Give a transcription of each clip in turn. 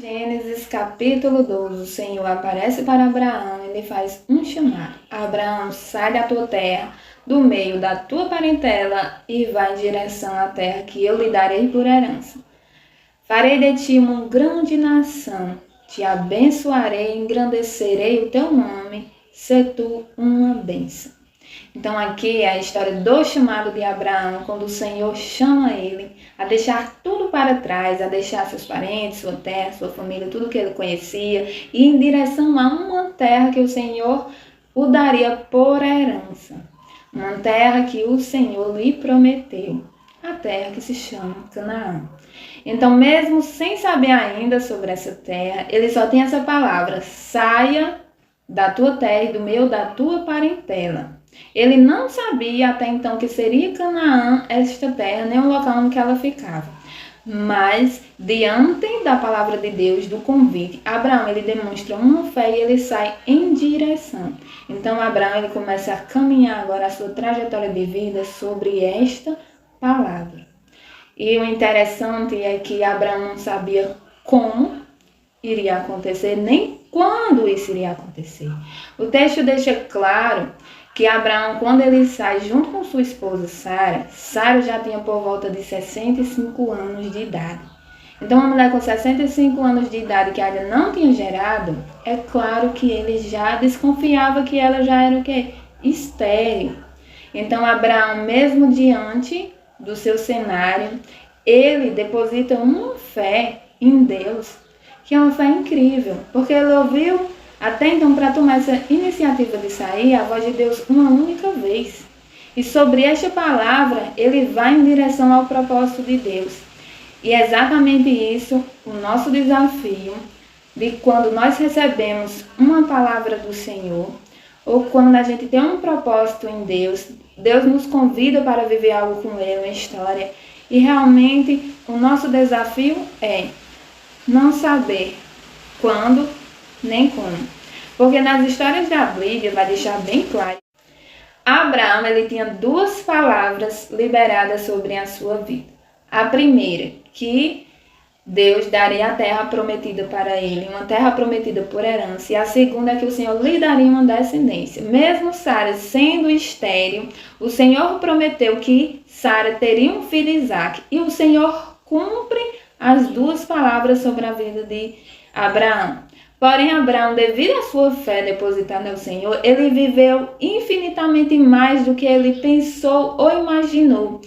Gênesis capítulo 12, o Senhor aparece para Abraão e lhe faz um chamado. Abraão, sai da tua terra, do meio da tua parentela e vai em direção à terra que eu lhe darei por herança. Farei de ti uma grande nação, te abençoarei e engrandecerei o teu nome, se tu uma bênção. Então aqui é a história do chamado de Abraão, quando o Senhor chama ele a deixar tudo para trás, a deixar seus parentes, sua terra, sua família, tudo que ele conhecia, e em direção a uma terra que o Senhor o daria por herança. Uma terra que o Senhor lhe prometeu, a terra que se chama Canaã. Então, mesmo sem saber ainda sobre essa terra, ele só tem essa palavra: saia da tua terra e do meio da tua parentela. Ele não sabia até então que seria Canaã esta terra, nem o local onde ela ficava. Mas, diante da palavra de Deus, do convite, Abraão ele demonstra uma fé e ele sai em direção. Então, Abraão ele começa a caminhar agora a sua trajetória de vida sobre esta palavra. E o interessante é que Abraão não sabia como iria acontecer, nem quando isso iria acontecer. O texto deixa claro que Abraão, quando ele sai junto com sua esposa Sara já tinha por volta de 65 anos de idade. Então, uma mulher com 65 anos de idade que ainda não tinha gerado, é claro que ele já desconfiava que ela já era o quê? Estéril. Então, Abraão, mesmo diante do seu cenário, ele deposita uma fé em Deus, que é uma fé incrível, porque ele ouviu até então, para tomar essa iniciativa de sair, a voz de Deus uma única vez. E sobre esta palavra, ele vai em direção ao propósito de Deus. E é exatamente isso o nosso desafio de quando nós recebemos uma palavra do Senhor, ou quando a gente tem um propósito em Deus, Deus nos convida para viver algo com Ele, uma história. E realmente o nosso desafio é não saber quando nem como. Porque nas histórias da Bíblia vai deixar bem claro. Abraão ele tinha duas palavras liberadas sobre a sua vida. A primeira, que Deus daria a terra prometida para ele, uma terra prometida por herança. E a segunda é que o Senhor lhe daria uma descendência. Mesmo Sara sendo estéril, o Senhor prometeu que Sara teria um filho Isaque. E o Senhor cumpre as duas palavras sobre a vida de Abraão. Porém, Abraão, devido à sua fé depositada no Senhor, ele viveu infinitamente mais do que ele pensou ou imaginou.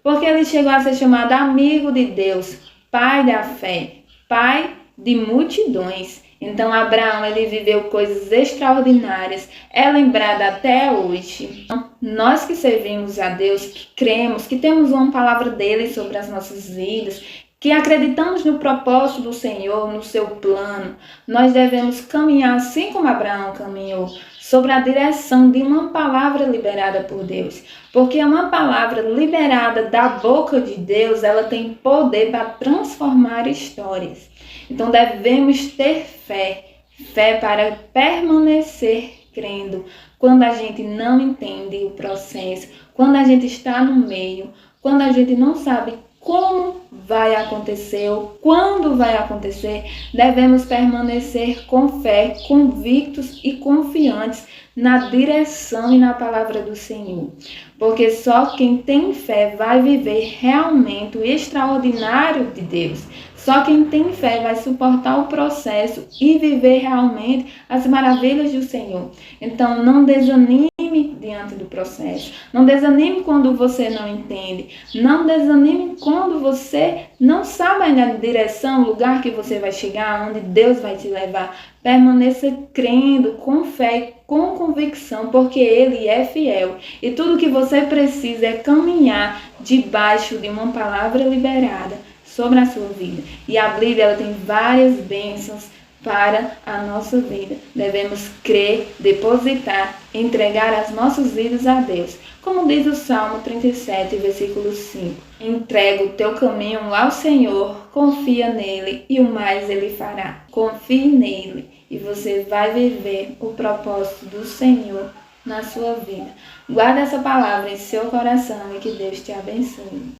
Porque ele chegou a ser chamado amigo de Deus, pai da fé, pai de multidões. Então, Abraão, ele viveu coisas extraordinárias, é lembrado até hoje. Nós que servimos a Deus, que cremos, que temos uma palavra dele sobre as nossas vidas, que acreditamos no propósito do Senhor, no seu plano, nós devemos caminhar assim como Abraão caminhou, sobre a direção de uma palavra liberada por Deus. Porque uma palavra liberada da boca de Deus, ela tem poder para transformar histórias. Então devemos ter fé, fé para permanecer crendo. Quando a gente não entende o processo, quando a gente está no meio, quando a gente não sabe como vai acontecer ou quando vai acontecer, devemos permanecer com fé, convictos e confiantes na direção e na palavra do Senhor. Porque só quem tem fé vai viver realmente o extraordinário de Deus. Só quem tem fé vai suportar o processo e viver realmente as maravilhas do Senhor. Então não desanime diante do processo. Não desanime quando você não entende. Não desanime quando você não sabe ainda a direção, o lugar que você vai chegar, onde Deus vai te levar. Permaneça crendo, com fé, com convicção, porque Ele é fiel. E tudo que você precisa é caminhar debaixo de uma palavra liberada sobre a sua vida. E a Bíblia ela tem várias bênçãos para a nossa vida. Devemos crer, depositar, entregar as nossas vidas a Deus. Como diz o Salmo 37, versículo 5. Entrega o teu caminho ao Senhor, confia nele e o mais ele fará. Confie nele e você vai viver o propósito do Senhor na sua vida. Guarda essa palavra em seu coração e que Deus te abençoe.